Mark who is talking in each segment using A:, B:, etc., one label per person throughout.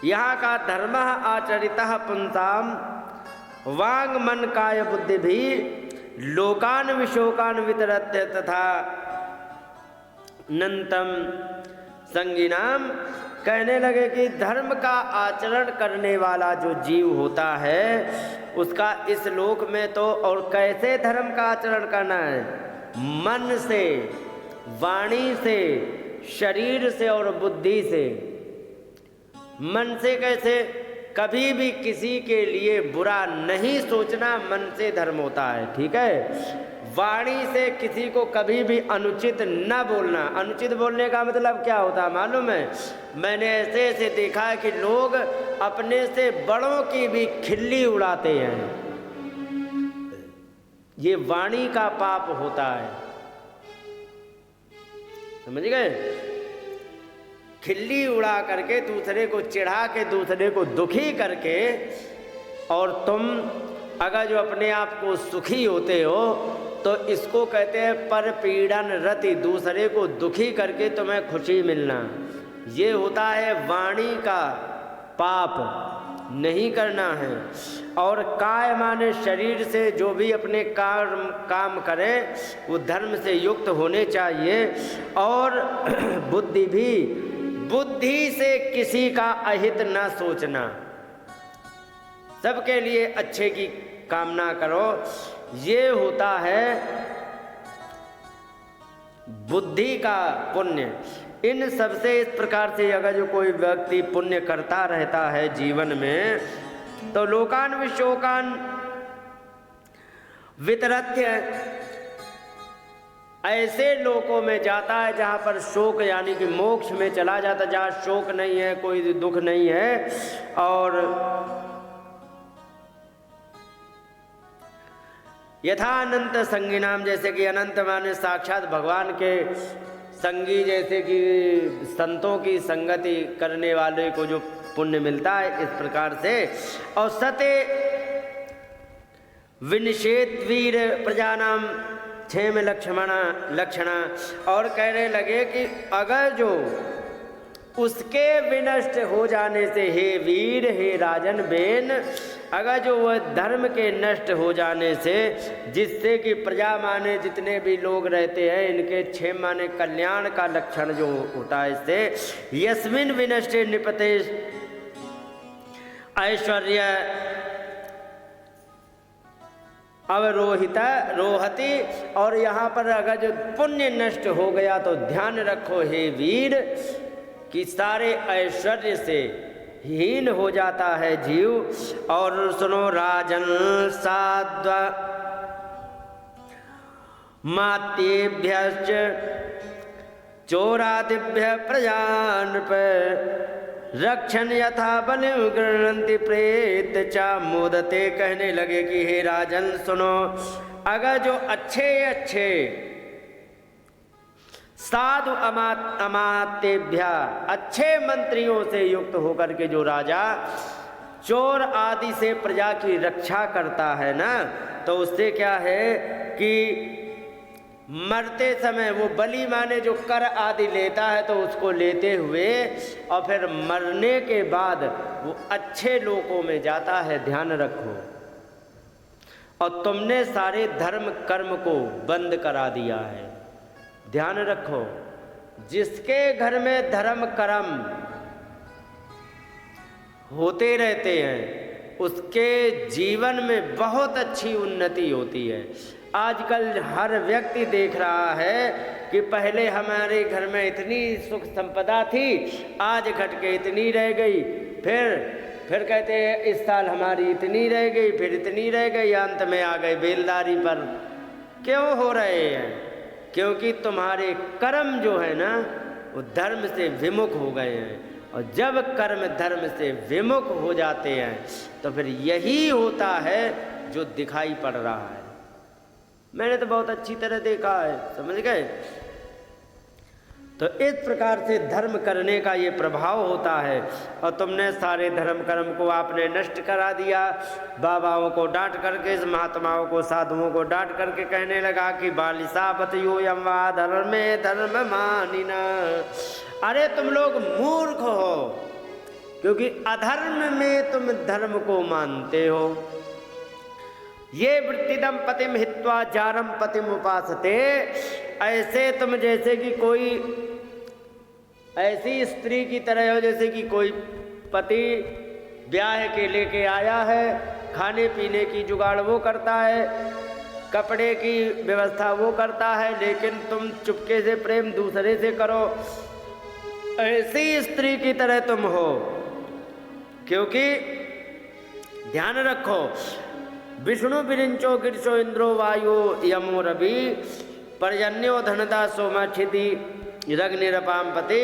A: यहाँ का धर्म आचरितः पुंसाम वांग मन काय बुद्धि भी लोकान विशोकान वितरत्य तथा नंतम संगीनाम। कहने लगे कि धर्म का आचरण करने वाला जो जीव होता है उसका इस लोक में तो, और कैसे धर्म का आचरण करना है, मन से, वाणी से, शरीर से और बुद्धि से। मन से कैसे? कभी भी किसी के लिए बुरा नहीं सोचना मन से धर्म होता है, ठीक है। वाणी से किसी को कभी भी अनुचित न बोलना। अनुचित बोलने का मतलब क्या होता है मालूम है? मैंने ऐसे ऐसे देखा है कि लोग अपने से बड़ों की भी खिल्ली उड़ाते हैं, ये वाणी का पाप होता है, समझ गए? खिल्ली उड़ा करके, दूसरे को चिढ़ा के, दूसरे को दुखी करके, और तुम अगर जो अपने आप को सुखी होते हो तो इसको कहते हैं पर पीड़न रति, दूसरे को दुखी करके तुम्हें खुशी मिलना। ये होता है वाणी का पाप, नहीं करना है। और काय माने शरीर से जो भी अपने काम करे वो धर्म से युक्त होने चाहिए। और बुद्धि भी, बुद्धि से किसी का अहित न सोचना, सबके लिए अच्छे की कामना करो। ये होता है बुद्धि का पुण्य। इन सबसे इस प्रकार से अगर जो कोई व्यक्ति पुण्य करता रहता है जीवन में, तो लोकान विशोकान वितरत्य, ऐसे लोकों में जाता है जहाँ पर शोक यानी कि मोक्ष में चला जाता, जहाँ शोक नहीं है, कोई दुख नहीं है। और यथा अनंत संगी नाम, जैसे कि अनंत माने साक्षात भगवान के संगी, जैसे कि संतों की संगति करने वाले को जो पुण्य मिलता है, इस प्रकार से। और सते विनिषेध वीर प्रजानाम क्षेम लक्षणा। और कहने लगे कि अगर जो उसके विनष्ट हो जाने से, हे वीर, हे राजन बेन, अगर जो वह धर्म के नष्ट हो जाने से, जिससे कि प्रजा माने जितने भी लोग रहते हैं, इनके क्षेम माने कल्याण का लक्षण जो होता है, इससे यस्मिन विनष्टे निपते ऐश्वर्य अवरोहिता रोहति। और यहाँ पर अगर जो पुण्य नष्ट हो गया तो ध्यान रखो हे वीर कि सारे ऐश्वर्य से हीन हो जाता है जीव। और सुनो राजन साध्व मात्येभ्यश्च चोरादिभ्य प्रजान पर रक्षण यथा बलिं गृह्णन्ति प्रेत चा मोदते। कहने लगे कि हे राजन सुनो, अगर जो अच्छे साधु अमात्येभ्य, अच्छे मंत्रियों से युक्त होकर के जो राजा चोर आदि से प्रजा की रक्षा करता है ना, तो उससे क्या है कि मरते समय वो बलि माने जो कर आदि लेता है, तो उसको लेते हुए और फिर मरने के बाद वो अच्छे लोकों में जाता है, ध्यान रखो। और तुमने सारे धर्म कर्म को बंद करा दिया है, ध्यान रखो। जिसके घर में धर्म कर्म होते रहते हैं उसके जीवन में बहुत अच्छी उन्नति होती है। आजकल हर व्यक्ति देख रहा है कि पहले हमारे घर में इतनी सुख संपदा थी, आज घट के इतनी रह गई, फिर कहते हैं इस साल हमारी इतनी रह गई, फिर इतनी रह गई, अंत में आ गए बेलदारी पर। क्यों हो रहे हैं? क्योंकि तुम्हारे कर्म जो है ना वो धर्म से विमुख हो गए हैं। और जब कर्म धर्म से विमुख हो जाते हैं तो फिर यही होता है जो दिखाई पड़ रहा है। मैंने तो बहुत अच्छी तरह देखा है, समझ गए। तो इस प्रकार से धर्म करने का ये प्रभाव होता है। और तुमने सारे धर्म कर्म को आपने नष्ट करा दिया। बाबाओं को डांट करके, महात्माओं को, साधुओं को डांट करके कहने लगा कि बालिसा बतयो यम्वा धर्मे धर्म मानिना। अरे तुम लोग मूर्ख हो, क्योंकि अधर्म में तुम धर्म को मानते हो। ये वृत्तिदम पतिम हित्वा जारम पतिम उपासते, ऐसे तुम जैसे कि कोई ऐसी स्त्री की तरह हो जैसे कि कोई पति ब्याह के लेके आया है, खाने पीने की जुगाड़ वो करता है, कपड़े की व्यवस्था वो करता है, लेकिन तुम चुपके से प्रेम दूसरे से करो। ऐसी स्त्री की तरह तुम हो। क्योंकि ध्यान रखो, विष्णु विरिंचो गिरशो इंद्रो वायु यमो रवि पर्जन्यो धनदा सोमा क्षिति रग निरपाम पति।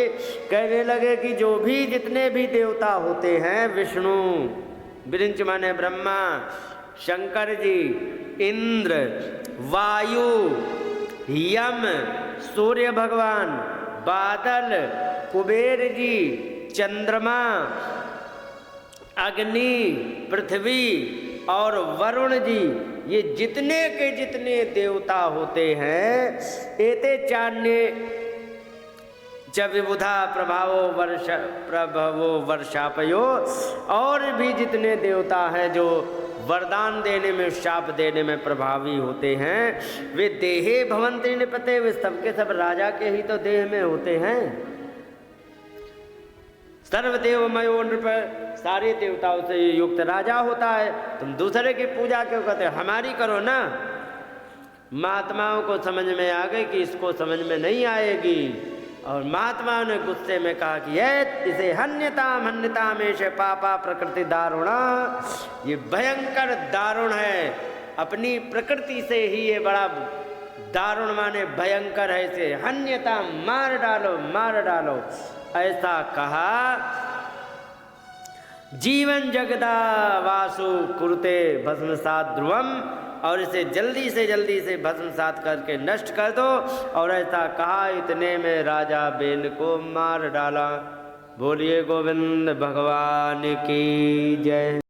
A: कहने लगे कि जो भी जितने भी देवता होते हैं, विष्णु, विरिंच माने ब्रह्मा, शंकर जी, इंद्र, वायु, यम, सूर्य भगवान, बादल, कुबेर जी, चंद्रमा, अग्नि, पृथ्वी और वरुण जी, ये जितने के जितने देवता होते हैं, एते चान्य जब विबुधा प्रभावो वर्षापयो, और भी जितने देवता हैं जो वरदान देने में, शाप देने में प्रभावी होते हैं, वे देहे भवन्ति निपते, वे सबके सब राजा के ही तो देह में होते हैं। सर्वदेवमयो नृप, सारे देवताओं से युक्त राजा होता है। तुम दूसरे की पूजा क्यों करते हो? हमारी करो ना। महात्माओं को समझ में आ गई कि इसको समझ में नहीं आएगी, और महात्माओं ने गुस्से में कहा कि इसे हन्यताम एष पापा प्रकृति दारुणा, ये भयंकर दारुण है, अपनी प्रकृति से ही ये बड़ा दारुण माने भयंकर है, इसे हन्यताम, मार डालो, मार डालो। ऐसा कहा। जीवन जगदा वासु कुरुते भस्मसात ध्रुवम, और इसे जल्दी से भस्मसात करके नष्ट कर दो। और ऐसा कहा, इतने में राजा बेन को मार डाला। बोलिए गोविंद भगवान की जय।